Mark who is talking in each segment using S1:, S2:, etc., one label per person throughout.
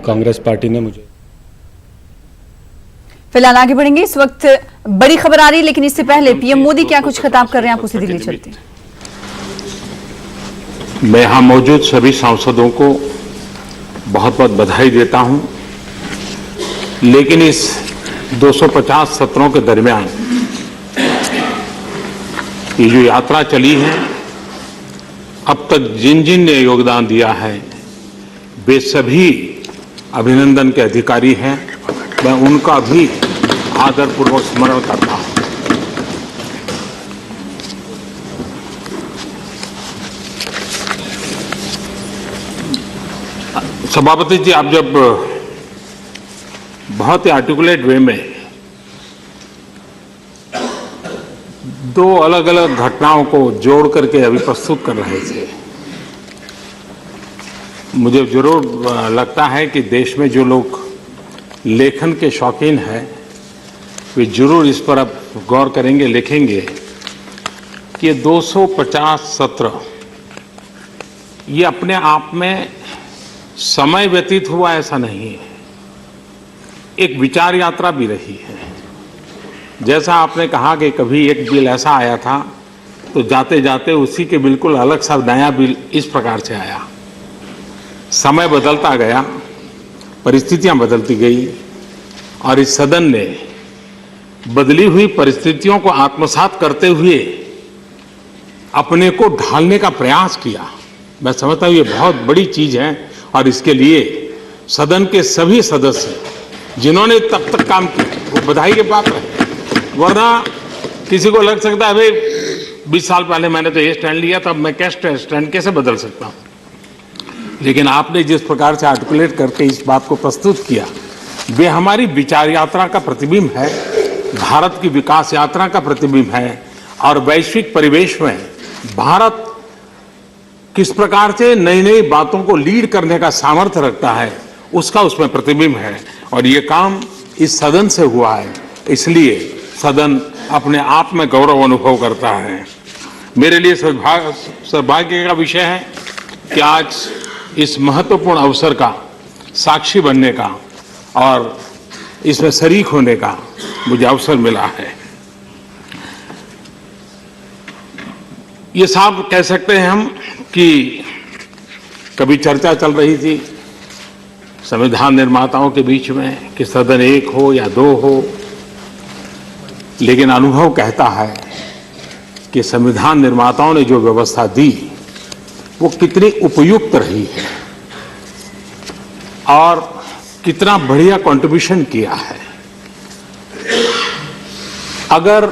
S1: Congress party ने मुझे।
S2: फिलहाल आगे बढ़ेंगे। इस वक्त बड़ी खबर आ रही है, लेकिन इससे पहले पीएम मोदी क्या कुछ खिताब कर रहे हैं, आपको सीधी ले चलते हैं।
S3: मैं यहां मौजूद सभी सांसदों को बहुत बहुत बधाई देता हूं, लेकिन इस 250 सत्रों के दरमियान ये जो यात्रा चली है, अब तक जिन जिन ने योगदान दिया है वे सभी अभिनंदन के अधिकारी हैं। मैं उनका भी आदरपूर्वक स्मरण करता हूं। सभापति जी, आप जब बहुत ही आर्टिकुलेट वे में दो अलग अलग घटनाओं को जोड़ करके अभी प्रस्तुत कर रहे थे, मुझे जरूर लगता है कि देश में जो लोग लेखन के शौकीन हैं वे जरूर इस पर अब गौर करेंगे, लिखेंगे कि ये 250 सत्र ये अपने आप में समय व्यतीत हुआ ऐसा नहीं है, एक विचार यात्रा भी रही है। जैसा आपने कहा कि कभी एक बिल ऐसा आया था तो जाते जाते उसी के बिल्कुल अलग सा नया बिल इस प्रकार से आया। समय बदलता गया, परिस्थितियां बदलती गई और इस सदन ने बदली हुई परिस्थितियों को आत्मसात करते हुए अपने को ढालने का प्रयास किया। मैं समझता हूं ये बहुत बड़ी चीज है और इसके लिए सदन के सभी सदस्य जिन्होंने तब तक काम किया वो बधाई के पात्र हैं। वरना किसी को लग सकता है भाई 20 साल पहले मैंने तो ये स्टैंड लिया था, अब मैं क्या स्टैंड कैसे बदल सकता हूं। लेकिन आपने जिस प्रकार से आर्टिकुलेट करके इस बात को प्रस्तुत किया वे हमारी विचार यात्रा का प्रतिबिंब है, भारत की विकास यात्रा का प्रतिबिंब है और वैश्विक परिवेश में भारत किस प्रकार से नई नई बातों को लीड करने का सामर्थ्य रखता है उसका उसमें प्रतिबिंब है। और ये काम इस सदन से हुआ है, इसलिए सदन अपने आप में गौरव अनुभव करता है। मेरे लिए सौभाग्य का विषय है कि आज इस महत्वपूर्ण अवसर का साक्षी बनने का और इसमें शरीक होने का मुझे अवसर मिला है। ये साफ कह सकते हैं हम कि कभी चर्चा चल रही थी संविधान निर्माताओं के बीच में कि सदन एक हो या दो हो, लेकिन अनुभव कहता है कि संविधान निर्माताओं ने जो व्यवस्था दी वो कितनी उपयुक्त रही है और कितना बढ़िया कंट्रीब्यूशन किया है। अगर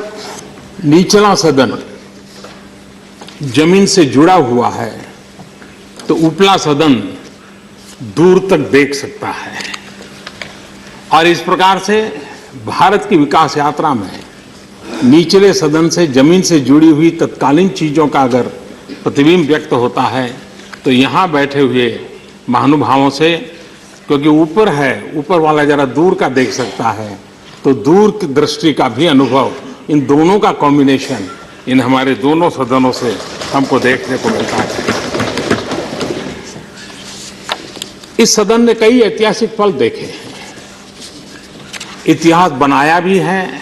S3: निचला सदन जमीन से जुड़ा हुआ है तो उपला सदन दूर तक देख सकता है और इस प्रकार से भारत की विकास यात्रा में निचले सदन से जमीन से जुड़ी हुई तत्कालीन चीजों का अगर प्रतिबिंब व्यक्त होता है तो यहां बैठे हुए महानुभावों से, क्योंकि ऊपर है, ऊपर वाला जरा दूर का देख सकता है, तो दूर की दृष्टि का भी अनुभव इन दोनों का कॉम्बिनेशन इन हमारे दोनों सदनों से हमको देखने को मिलता है। इस सदन ने कई ऐतिहासिक पल देखे हैं, इतिहास बनाया भी है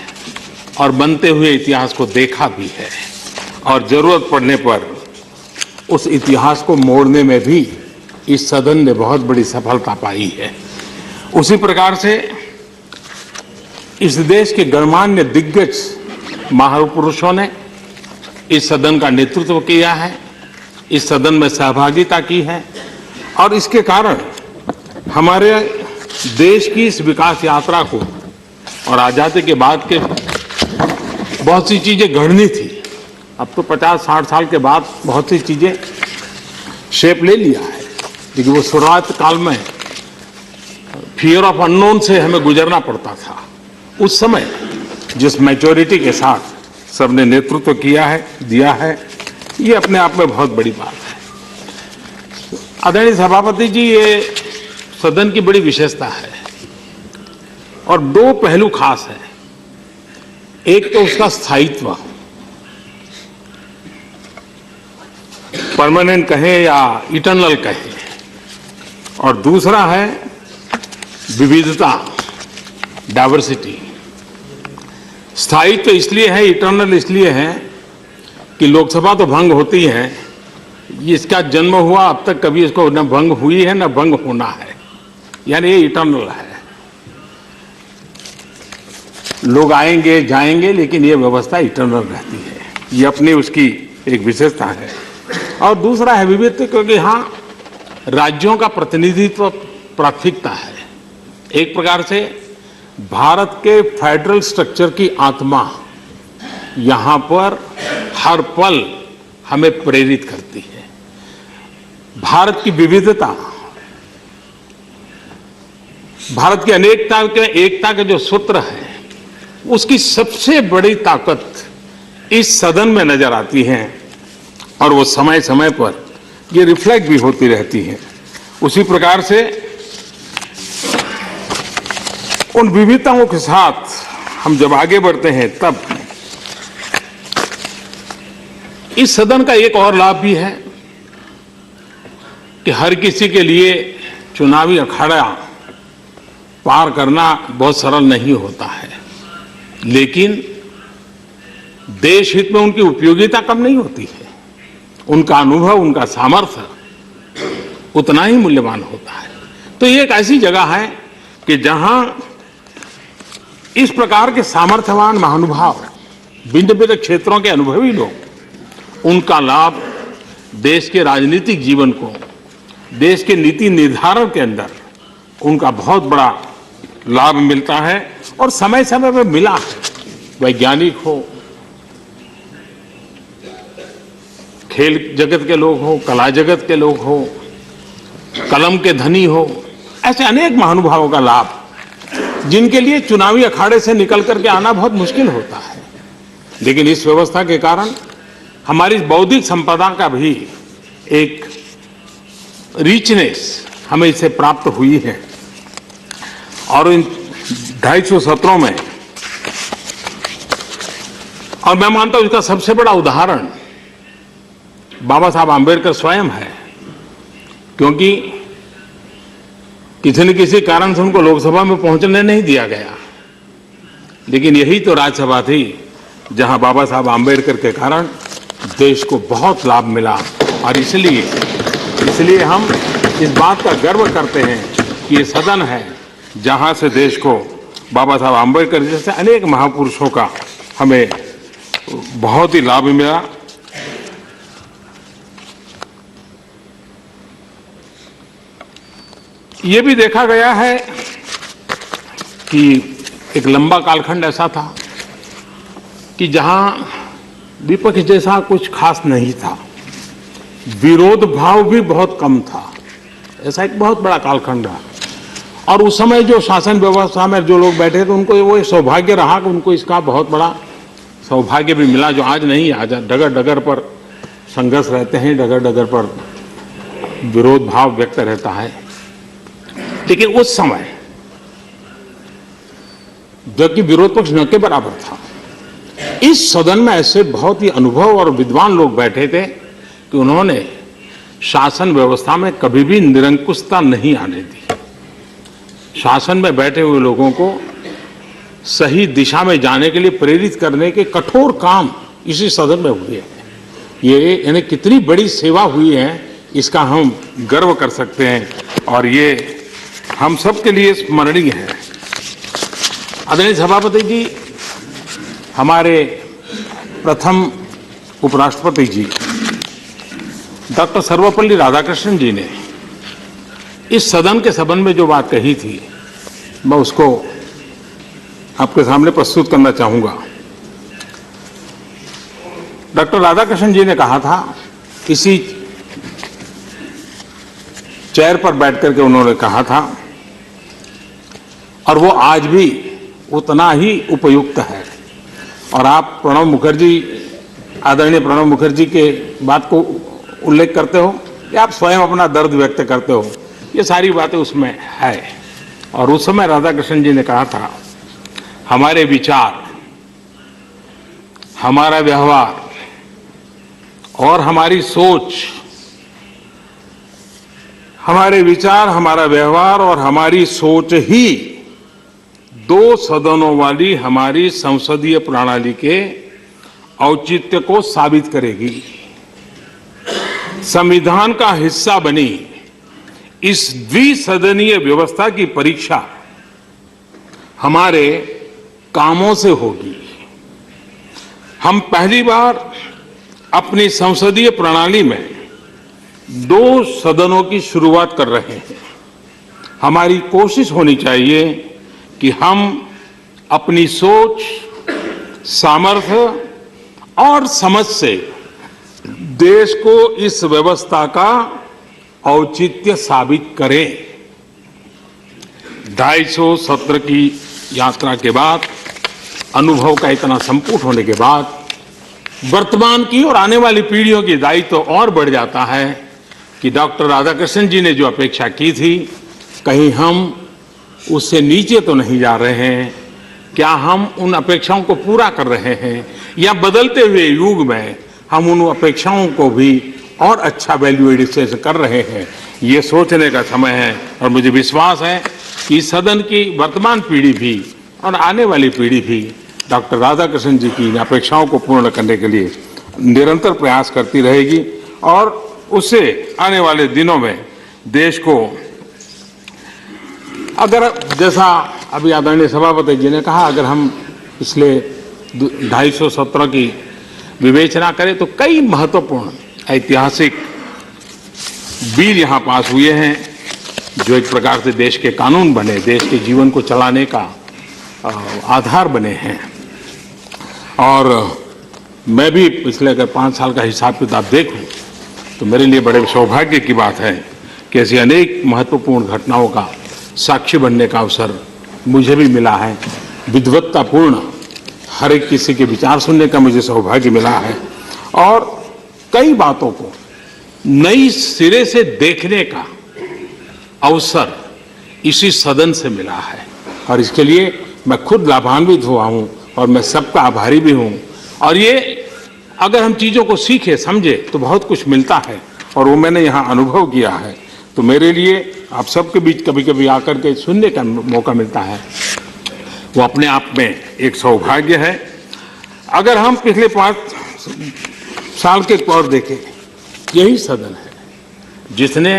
S3: और बनते हुए इतिहास को देखा भी है और जरूरत पड़ने पर उस इतिहास को मोड़ने में भी इस सदन ने बहुत बड़ी सफलता पाई है। उसी प्रकार से इस देश के गणमान्य दिग्गज महापुरुषों ने इस सदन का नेतृत्व किया है, इस सदन में सहभागिता की है और इसके कारण हमारे देश की इस विकास यात्रा को और आजादी के बाद के बहुत सी चीजें घड़नी थी। अब तो 50-60 साल के बाद बहुत सी चीजें शेप ले लिया है, लेकिन वो शुरुआत काल में फियर ऑफ अननोन से हमें गुजरना पड़ता था। उस समय जिस मैच्योरिटी के साथ सबने नेतृत्व किया है, दिया है, ये अपने आप में बहुत बड़ी बात है। आदरणीय सभापति जी, ये सदन की बड़ी विशेषता है और दो पहलू खास है। एक तो उसका स्थायित्व, परमानेंट कहें या इटर्नल कहें, और दूसरा है विविधता, डाइवर्सिटी। स्थायित्व तो इसलिए है, इटर्नल इसलिए है कि लोकसभा तो भंग होती है, इसका जन्म हुआ अब तक कभी इसको न भंग हुई है न भंग होना है, यानी ये इटर्नल है। लोग आएंगे जाएंगे लेकिन ये व्यवस्था इटर्नल रहती है, ये अपनी उसकी एक विशेषता है। और दूसरा है विविधता, क्योंकि यहाँ राज्यों का प्रतिनिधित्व प्राथमिकता है। एक प्रकार से भारत के फेडरल स्ट्रक्चर की आत्मा यहाँ पर हर पल हमें प्रेरित करती है। भारत की विविधता, भारत की अनेकता के एकता के जो सूत्र है, उसकी सबसे बड़ी ताकत इस सदन में नजर आती है और वो समय समय पर ये रिफ्लेक्ट भी होती रहती है। उसी प्रकार से उन विविधताओं के साथ हम जब आगे बढ़ते हैं तब इस सदन का एक और लाभ भी है कि हर किसी के लिए चुनावी अखाड़ा पार करना बहुत सरल नहीं होता है, लेकिन देश हित में उनकी उपयोगिता कम नहीं होती है। उनका अनुभव, उनका सामर्थ्य उतना ही मूल्यवान होता है। तो ये एक ऐसी जगह है कि जहां इस प्रकार के सामर्थ्यवान महानुभाव, भिन्न भिन्न क्षेत्रों के अनुभवी लोग, उनका लाभ देश के राजनीतिक जीवन को, देश के नीति निर्धारण के अंदर उनका बहुत बड़ा लाभ मिलता है और समय समय पर मिला है। वैज्ञानिक हो, खेल जगत के लोग हो, कला जगत के लोग हो, कलम के धनी हो, ऐसे अनेक महानुभावों का लाभ, जिनके लिए चुनावी अखाड़े से निकल करके आना बहुत मुश्किल होता है। लेकिन इस व्यवस्था के कारण हमारी बौद्धिक संपदा का भी एक रिचनेस हमें इससे प्राप्त हुई है। और इन 250 सत्रों में, और मैं मानता हूं इसका सबसे बड़ा उदाहरण बाबा साहब आम्बेडकर स्वयं है, क्योंकि किसी न किसी कारण से उनको लोकसभा में पहुंचने नहीं दिया गया, लेकिन यही तो राज्यसभा थी जहां बाबा साहब आम्बेडकर के कारण देश को बहुत लाभ मिला। और इसलिए हम इस बात का गर्व करते हैं कि ये सदन है जहां से देश को बाबा साहब आम्बेडकर जैसे अनेक महापुरुषों का हमें बहुत ही लाभ मिला। ये भी देखा गया है कि एक लंबा कालखंड ऐसा था कि जहां विपक्ष जैसा कुछ खास नहीं था, विरोध भाव भी बहुत कम था। ऐसा एक बहुत बड़ा कालखंड रहा। और उस समय जो शासन व्यवस्था में जो लोग बैठे थे, उनको वो सौभाग्य रहा कि उनको इसका बहुत बड़ा सौभाग्य भी मिला, जो आज नहीं। आज डगर डगर पर संघर्ष रहते हैं, डगर डगर पर विरोध भाव व्यक्त रहता है। लेकिन उस समय जबकि विरोध पक्ष न के बराबर था, इस सदन में ऐसे बहुत ही अनुभव और विद्वान लोग बैठे थे कि उन्होंने शासन व्यवस्था में कभी भी निरंकुशता नहीं आने दी। शासन में बैठे हुए लोगों को सही दिशा में जाने के लिए प्रेरित करने के कठोर काम इसी सदन में हुए हैं। ये यानी कितनी बड़ी सेवा हुई है, इसका हम गर्व कर सकते हैं और ये हम सब के लिए स्मरणीय है। आदरणीय सभापति जी, हमारे प्रथम उपराष्ट्रपति जी डॉक्टर सर्वपल्ली राधाकृष्णन जी ने इस सदन के संबंध में जो बात कही थी, मैं उसको आपके सामने प्रस्तुत करना चाहूंगा। डॉक्टर राधाकृष्णन जी ने कहा था, इसी चेयर पर बैठ करके उन्होंने कहा था, और वो आज भी उतना ही उपयुक्त है। और आप प्रणब मुखर्जी, आदरणीय प्रणब मुखर्जी के बात को उल्लेख करते हो कि आप स्वयं अपना दर्द व्यक्त करते हो, ये सारी बातें उसमें है। और उस समय राधाकृष्णन जी ने कहा था, हमारे विचार, हमारा व्यवहार और हमारी सोच हमारे विचार, हमारा व्यवहार और हमारी सोच ही दो सदनों वाली हमारी संसदीय प्रणाली के औचित्य को साबित करेगी। संविधान का हिस्सा बनी इस द्विसदनीय व्यवस्था की परीक्षा हमारे कामों से होगी। हम पहली बार अपनी संसदीय प्रणाली में दो सदनों की शुरुआत कर रहे हैं। हमारी कोशिश होनी चाहिए कि हम अपनी सोच, सामर्थ्य और समझ से देश को इस व्यवस्था का औचित्य साबित करें। 250 सत्र की यात्रा के बाद, अनुभव का इतना संपुट होने के बाद वर्तमान की और आने वाली पीढ़ियों की दायित्व तो और बढ़ जाता है कि डॉक्टर राधाकृष्णन जी ने जो अपेक्षा की थी, कहीं हम उससे नीचे तो नहीं जा रहे हैं। क्या हम उन अपेक्षाओं को पूरा कर रहे हैं, या बदलते हुए युग में हम उन अपेक्षाओं को भी और अच्छा वैल्यू एडिशन कर रहे हैं? ये सोचने का समय है। और मुझे विश्वास है कि सदन की वर्तमान पीढ़ी भी और आने वाली पीढ़ी भी डॉक्टर राधाकृष्णन जी की इन अपेक्षाओं को पूर्ण करने के लिए निरंतर प्रयास करती रहेगी और उससे आने वाले दिनों में देश को, अगर जैसा अभी आदरणीय सभापति जी ने कहा, अगर हम पिछले 250 सत्रों की विवेचना करें तो कई महत्वपूर्ण ऐतिहासिक बिल यहाँ पास हुए हैं जो एक प्रकार से देश के कानून बने, देश के जीवन को चलाने का आधार बने हैं। और मैं भी पिछले अगर 5 साल का हिसाब किताब देखूं तो मेरे लिए बड़े सौभाग्य की बात है कि ऐसी अनेक महत्वपूर्ण घटनाओं का साक्षी बनने का अवसर मुझे भी मिला है। विद्वत्तापूर्ण हर एक किसी के विचार सुनने का मुझे सौभाग्य मिला है और कई बातों को नई सिरे से देखने का अवसर इसी सदन से मिला है और इसके लिए मैं खुद लाभान्वित हुआ हूं और मैं सबका आभारी भी हूं। और ये अगर हम चीज़ों को सीखे, समझे तो बहुत कुछ मिलता है और वो मैंने यहाँ अनुभव किया है। तो मेरे लिए आप सबके बीच कभी कभी आकर के सुनने का मौका मिलता है, वो अपने आप में एक सौभाग्य है। अगर हम पिछले 5 साल के तौर देखें, यही सदन है जिसने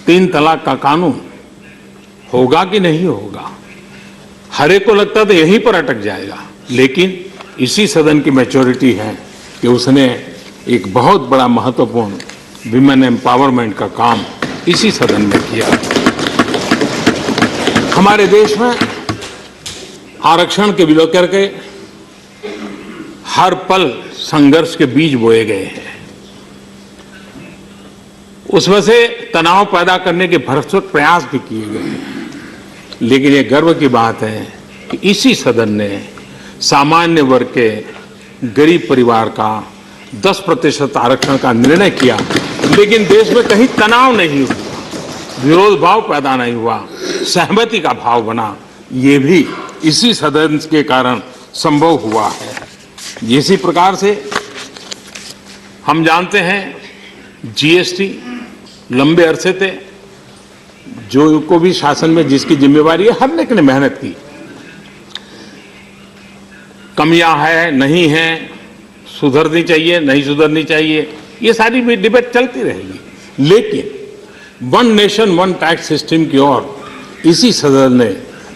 S3: 3 तलाक का कानून होगा कि नहीं होगा, हर एक को लगता था यहीं पर अटक जाएगा, लेकिन इसी सदन की मैच्योरिटी है कि उसने एक बहुत बड़ा महत्वपूर्ण विमेन एम्पावरमेंट का काम इसी सदन में किया। हमारे देश में आरक्षण के विरोध करके हर पल संघर्ष के बीज बोए गए हैं। उसमें से तनाव पैदा करने के भरसक प्रयास भी किए गए हैं, लेकिन ये गर्व की बात है कि इसी सदन ने सामान्य वर्ग के गरीब परिवार का 10% आरक्षण का निर्णय किया, लेकिन देश में कहीं तनाव नहीं हुआ, विरोध भाव पैदा नहीं हुआ, सहमति का भाव बना। ये भी इसी सदन के कारण संभव हुआ है। इसी प्रकार से हम जानते हैं जीएसटी लंबे अरसे थे, जो को भी शासन में जिसकी जिम्मेवारी है, हर एक ने मेहनत की। कमियां है, नहीं है, सुधरनी चाहिए, नहीं सुधरनी चाहिए, ये सारी भी डिबेट चलती रहेगी। लेकिन one nation one tax system की ओर इसी सदन ने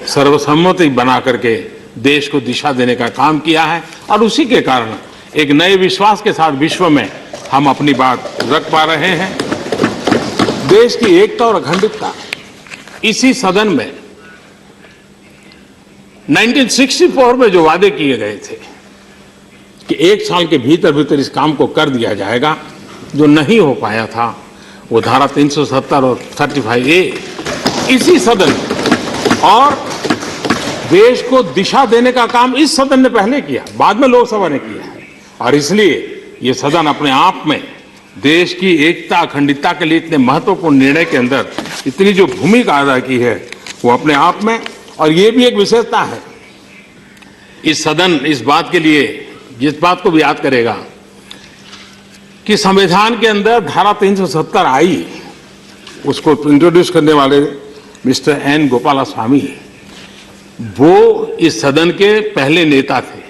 S3: सर्वसम्मति बना करके देश को दिशा देने का काम किया है और उसी के कारण एक नए विश्वास के साथ विश्व में हम अपनी बात रख पा रहे हैं। देश की एकता और अखंडता इसी सदन में 1964 में जो वादे किए गए थे कि 1 साल के भीतर भीतर इस काम को कर दिया जाएगा, जो नहीं हो पाया था, वो धारा 370 और 35A इसी सदन और देश को दिशा देने का काम इस सदन ने पहले किया, बाद में लोकसभा ने किया है। और इसलिए ये सदन अपने आप में देश की एकता अखंडता के लिए इतने महत्वपूर्ण निर्णय के अंदर इतनी जो भूमिका अदा की है, वो अपने आप में। और ये भी एक विशेषता है, इस सदन इस बात के लिए जिस बात को भी याद करेगा कि संविधान के अंदर धारा 370 आई उसको इंट्रोड्यूस करने वाले मिस्टर एन गोपालास्वामी, वो इस सदन के पहले नेता थे,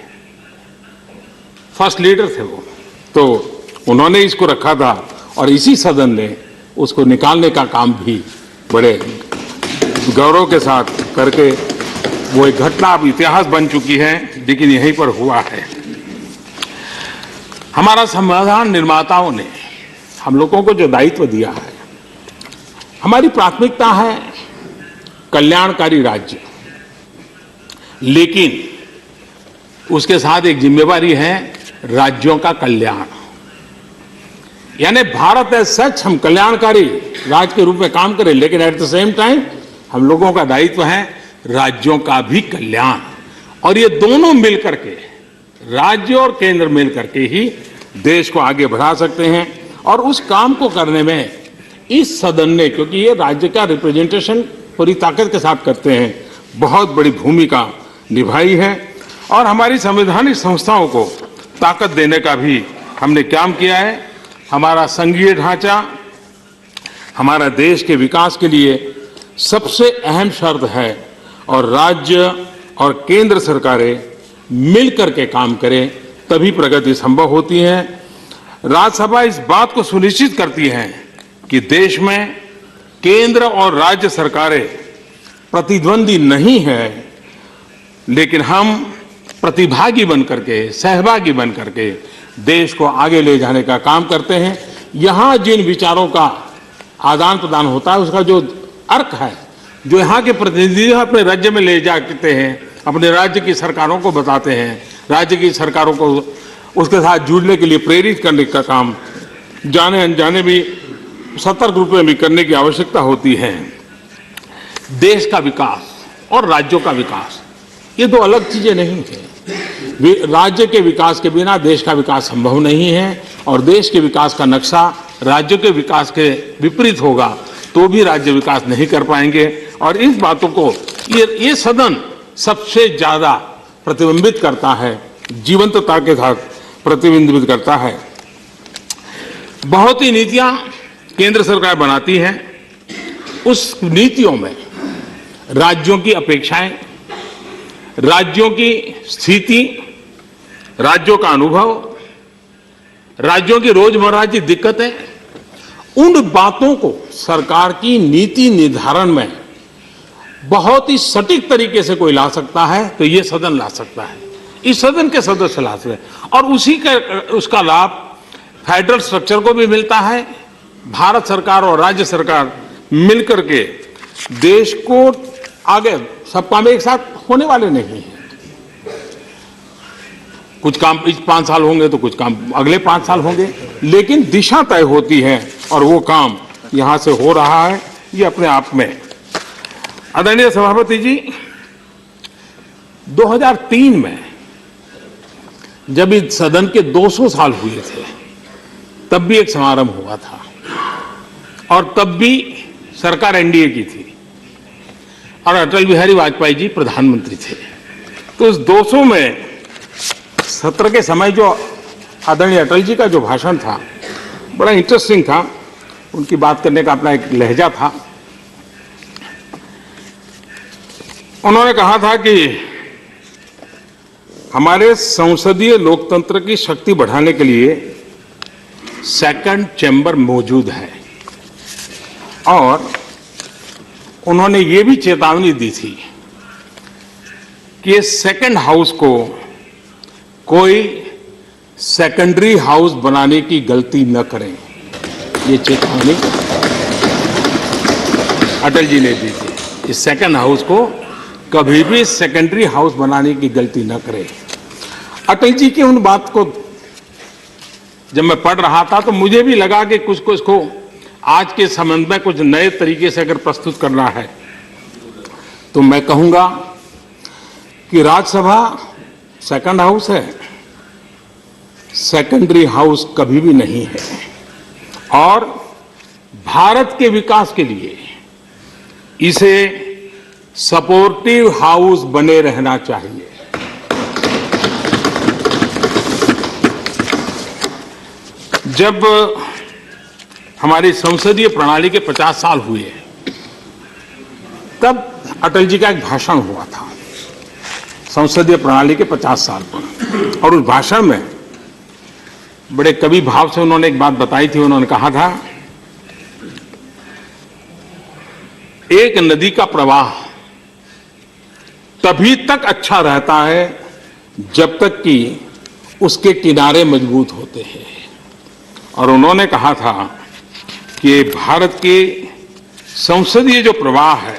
S3: फर्स्ट लीडर थे वो। तो उन्होंने इसको रखा था और इसी सदन ने उसको निकालने का काम भी बड़े गौरव के साथ करके, वो एक घटना अब इतिहास बन चुकी है, लेकिन यहीं पर हुआ है। हमारा संविधान निर्माताओं ने हम लोगों को जो दायित्व दिया है, हमारी प्राथमिकता है कल्याणकारी राज्य, लेकिन उसके साथ एक जिम्मेवारी है राज्यों का कल्याण। यानी भारत एज सच हम कल्याणकारी राज्य के रूप में काम करें, लेकिन एट द सेम टाइम हम लोगों का दायित्व है राज्यों का भी कल्याण। और ये दोनों मिलकर के, राज्य और केंद्र मिलकर के ही देश को आगे बढ़ा सकते हैं। और उस काम को करने में इस सदन ने, क्योंकि ये राज्य का रिप्रेजेंटेशन पूरी ताकत के साथ करते हैं, बहुत बड़ी भूमिका निभाई है। और हमारी संवैधानिक संस्थाओं को ताकत देने का भी हमने काम किया है। हमारा संघीय ढांचा हमारा देश के विकास के लिए सबसे अहम शर्त है, और राज्य और केंद्र सरकारें मिलकर के काम करें तभी प्रगति संभव होती है। राज्यसभा इस बात को सुनिश्चित करती है कि देश में केंद्र और राज्य सरकारें प्रतिद्वंदी नहीं है, लेकिन हम प्रतिभागी बनकर के, सहभागी बनकर के देश को आगे ले जाने का काम करते हैं। यहाँ जिन विचारों का आदान प्रदान होता है, उसका जो अर्थ है, जो यहाँ के प्रतिनिधि अपने राज्य में ले जाते हैं, अपने राज्य की सरकारों को बताते हैं, राज्य की सरकारों को उसके साथ जुड़ने के लिए प्रेरित करने का काम जाने अनजाने भी सतर्क रूप में भी करने की आवश्यकता होती है। देश का विकास और राज्यों का विकास ये दो अलग चीजें नहीं हैं। राज्य के विकास के बिना देश का विकास संभव नहीं है, और देश के विकास का नक्शा राज्य के विकास के विपरीत होगा तो भी राज्य विकास नहीं कर पाएंगे। और इस बातों को ये सदन सबसे ज्यादा प्रतिबिंबित करता है, जीवंतता के साथ प्रतिबिंबित करता है। बहुत ही नीतियां केंद्र सरकार बनाती है, उस नीतियों में राज्यों की अपेक्षाएं, राज्यों की स्थिति, राज्यों का अनुभव, राज्यों की रोजमर्रा की दिक्कतें, उन बातों को सरकार की नीति निर्धारण में बहुत ही सटीक तरीके से कोई ला सकता है तो ये सदन ला सकता है, इस सदन के सदस्य ला सकते हैं। और उसी का उसका लाभ फेडरल स्ट्रक्चर को भी मिलता है। भारत सरकार और राज्य सरकार मिलकर के देश को आगे, सब काम एक साथ होने वाले नहीं है। कुछ काम 5 साल होंगे तो कुछ काम अगले 5 साल होंगे, लेकिन दिशा तय होती है और वो काम यहां से हो रहा है। ये अपने आप में, आदरणीय सभापति जी, 2003 में जब इस सदन के 200 साल हुए थे, तब भी एक समारंभ हुआ था, और तब भी सरकार एनडीए की थी और अटल बिहारी वाजपेयी जी प्रधानमंत्री थे। तो उस 200 में सत्र के समय जो आदरणीय अटल जी का जो भाषण था, बड़ा इंटरेस्टिंग था। उनकी बात करने का अपना एक लहजा था। उन्होंने कहा था कि हमारे संसदीय लोकतंत्र की शक्ति बढ़ाने के लिए सेकंड चैम्बर मौजूद है, और उन्होंने ये भी चेतावनी दी थी कि सेकंड हाउस को कोई सेकेंडरी हाउस बनाने की गलती न करें। ये चेतावनी अटल जी ने दी थी। इस सेकंड हाउस को कभी भी सेकेंडरी हाउस बनाने की गलती न करें। अटल जी की उन बात को जब मैं पढ़ रहा था तो मुझे भी लगा कि कुछ को इसको आज के संबंध में कुछ नए तरीके से अगर प्रस्तुत करना है तो मैं कहूंगा कि राज्यसभा सेकंड हाउस है, सेकेंडरी हाउस कभी भी नहीं है, और भारत के विकास के लिए इसे सपोर्टिव हाउस बने रहना चाहिए। जब हमारी संसदीय प्रणाली के 50 साल हुए, तब अटल जी का एक भाषण हुआ था संसदीय प्रणाली के 50 साल पर, और उस भाषण में बड़े कवि भाव से उन्होंने एक बात बताई थी। उन्होंने कहा था, एक नदी का प्रवाह तभी तक अच्छा रहता है जब तक कि उसके किनारे मजबूत होते हैं। और उन्होंने कहा था कि भारत के संसदीय जो प्रवाह है,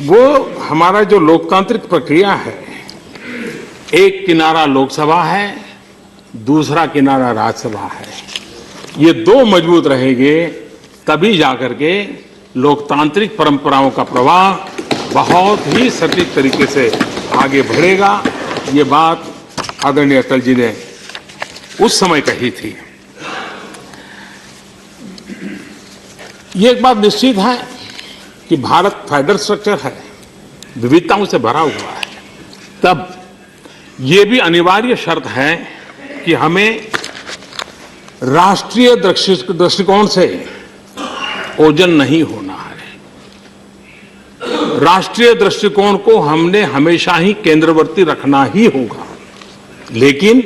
S3: वो हमारा जो लोकतांत्रिक प्रक्रिया है, एक किनारा लोकसभा है, दूसरा किनारा राज्यसभा है। ये दो मजबूत रहेंगे तभी जाकर के लोकतांत्रिक परंपराओं का प्रवाह बहुत ही सटीक तरीके से आगे बढ़ेगा। ये बात आदरणीय अटल जी ने उस समय कही थी। ये एक बात निश्चित है कि भारत फेडरल स्ट्रक्चर है, विविधताओं से भरा हुआ है, तब ये भी अनिवार्य शर्त है कि हमें राष्ट्रीय दृष्टिकोण से ओझल नहीं होना है। राष्ट्रीय दृष्टिकोण को हमने हमेशा ही केंद्रवर्ती रखना ही होगा, लेकिन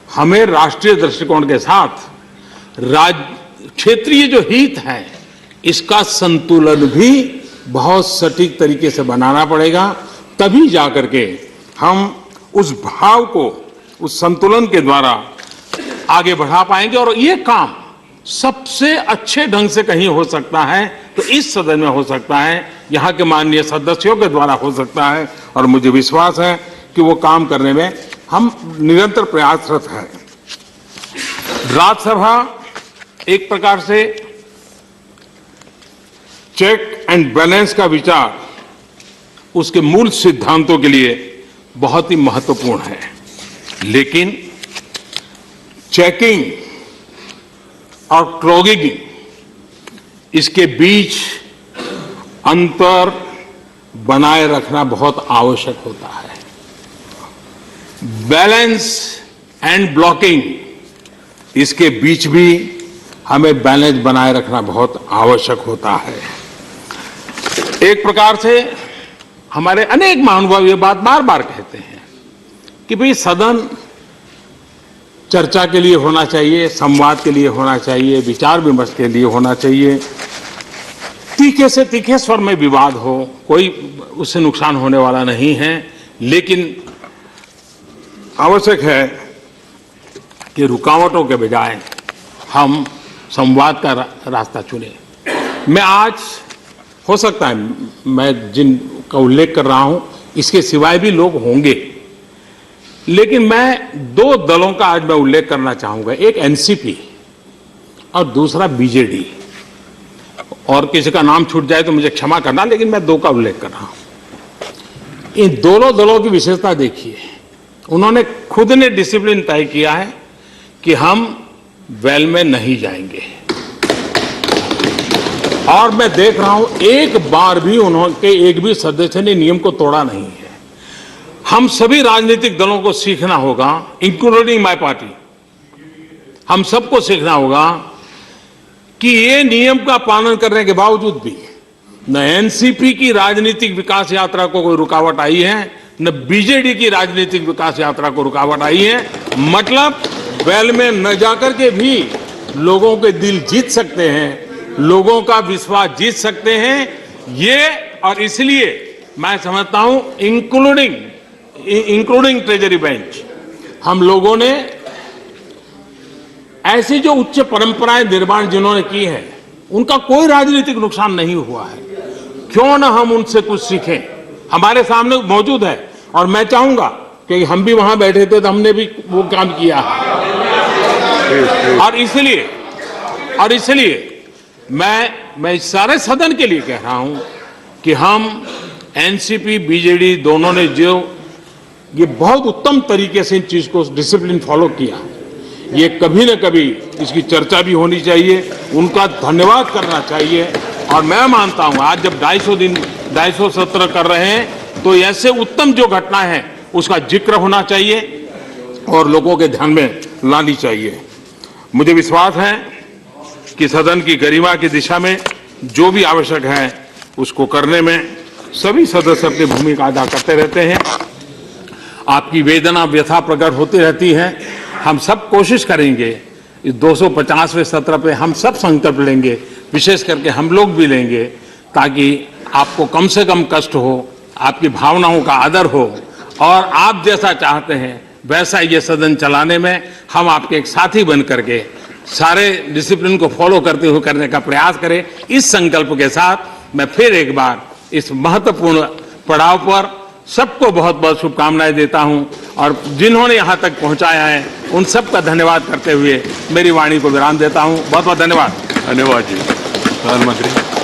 S3: हमें राष्ट्रीय दृष्टिकोण के साथ क्षेत्रीय जो हित है, इसका संतुलन भी बहुत सटीक तरीके से बनाना पड़ेगा। तभी जाकर के हम उस भाव को, उस संतुलन के द्वारा आगे बढ़ा पाएंगे। और ये काम सबसे अच्छे ढंग से कहीं हो सकता है तो इस सदन में हो सकता है, यहाँ के माननीय सदस्यों के द्वारा हो सकता है, और मुझे विश्वास है कि वो काम करने में हम निरंतर प्रयासरत हैं। राज्यसभा एक प्रकार से चेक एंड बैलेंस का विचार, उसके मूल सिद्धांतों के लिए बहुत ही महत्वपूर्ण है, लेकिन चेकिंग और क्लॉगिंग, इसके बीच अंतर बनाए रखना बहुत आवश्यक होता है। बैलेंस एंड ब्लॉकिंग, इसके बीच भी हमें बैलेंस बनाए रखना बहुत आवश्यक होता है। एक प्रकार से हमारे अनेक महानुभाव ये बात बार बार कहते हैं कि भाई सदन चर्चा के लिए होना चाहिए, संवाद के लिए होना चाहिए, विचार विमर्श के लिए होना चाहिए। तीखे से तीखे स्वर में विवाद हो, कोई उससे नुकसान होने वाला नहीं है, लेकिन आवश्यक है कि रुकावटों के बजाय हम संवाद का रास्ता चुने। मैं आज, हो सकता है मैं जिनका उल्लेख कर रहा हूं इसके सिवाय भी लोग होंगे, लेकिन मैं दो दलों का आज मैं उल्लेख करना चाहूंगा, एक एनसीपी और दूसरा बीजेडी। और किसी का नाम छूट जाए तो मुझे क्षमा करना, लेकिन मैं दो का उल्लेख कर रहा हूं। इन दोनों दलों की विशेषता देखिए, उन्होंने खुद ने डिसिप्लिन तय किया है कि हम वेल में नहीं जाएंगे, और मैं देख रहा हूं एक बार भी उन्होंने एक भी सदस्य ने नियम को तोड़ा नहीं है। हम सभी राजनीतिक दलों को सीखना होगा, इंक्लूडिंग माय पार्टी, हम सबको सीखना होगा कि ये नियम का पालन करने के बावजूद भी न एनसीपी की राजनीतिक विकास यात्रा को कोई रुकावट आई है, न बीजेडी की राजनीतिक विकास यात्रा को रुकावट आई है। मतलब वेल में न जाकर के भी लोगों के दिल जीत सकते हैं, लोगों का विश्वास जीत सकते हैं ये। और इसलिए मैं समझता हूं इंक्लूडिंग ट्रेजरी बेंच, हम लोगों ने ऐसी जो उच्च परंपराएं निर्माण जिन्होंने की है, उनका कोई राजनीतिक नुकसान नहीं हुआ है। क्यों ना हम उनसे कुछ सीखें, हमारे सामने मौजूद है। और मैं चाहूंगा कि हम भी वहां बैठे थे तो हमने भी वो काम किया है। और इसलिए मैं इस सारे सदन के लिए कह रहा हूं कि हम एनसीपी बीजेडी दोनों ने जो ये बहुत उत्तम तरीके से इन चीज को डिसिप्लिन फॉलो किया, ये कभी न कभी इसकी चर्चा भी होनी चाहिए, उनका धन्यवाद करना चाहिए। और मैं मानता हूं आज जब 250 सत्र कर रहे हैं तो ऐसे उत्तम जो घटना है उसका जिक्र होना चाहिए और लोगों के ध्यान में लानी चाहिए। मुझे विश्वास है कि सदन की गरिमा की दिशा में जो भी आवश्यक है उसको करने में सभी सदस्य अपनी भूमिका अदा करते रहते हैं। आपकी वेदना व्यथा प्रकट होती रहती है। हम सब कोशिश करेंगे इस 250वें सत्र पे हम सब संकल्प लेंगे, विशेष करके हम लोग भी लेंगे, ताकि आपको कम से कम कष्ट हो, आपकी भावनाओं का आदर हो और आप जैसा चाहते हैं वैसा ये सदन चलाने में हम आपके एक साथी बन करके सारे डिसिप्लिन को फॉलो करते हुए करने का प्रयास करें। इस संकल्प के साथ मैं फिर एक बार इस महत्वपूर्ण पड़ाव पर सबको बहुत बहुत शुभकामनाएं देता हूं और जिन्होंने यहां तक पहुंचाया है उन सब का धन्यवाद करते हुए मेरी वाणी को विराम देता हूं। बहुत बहुत धन्यवाद।
S1: धन्यवाद जी प्रधानमंत्री।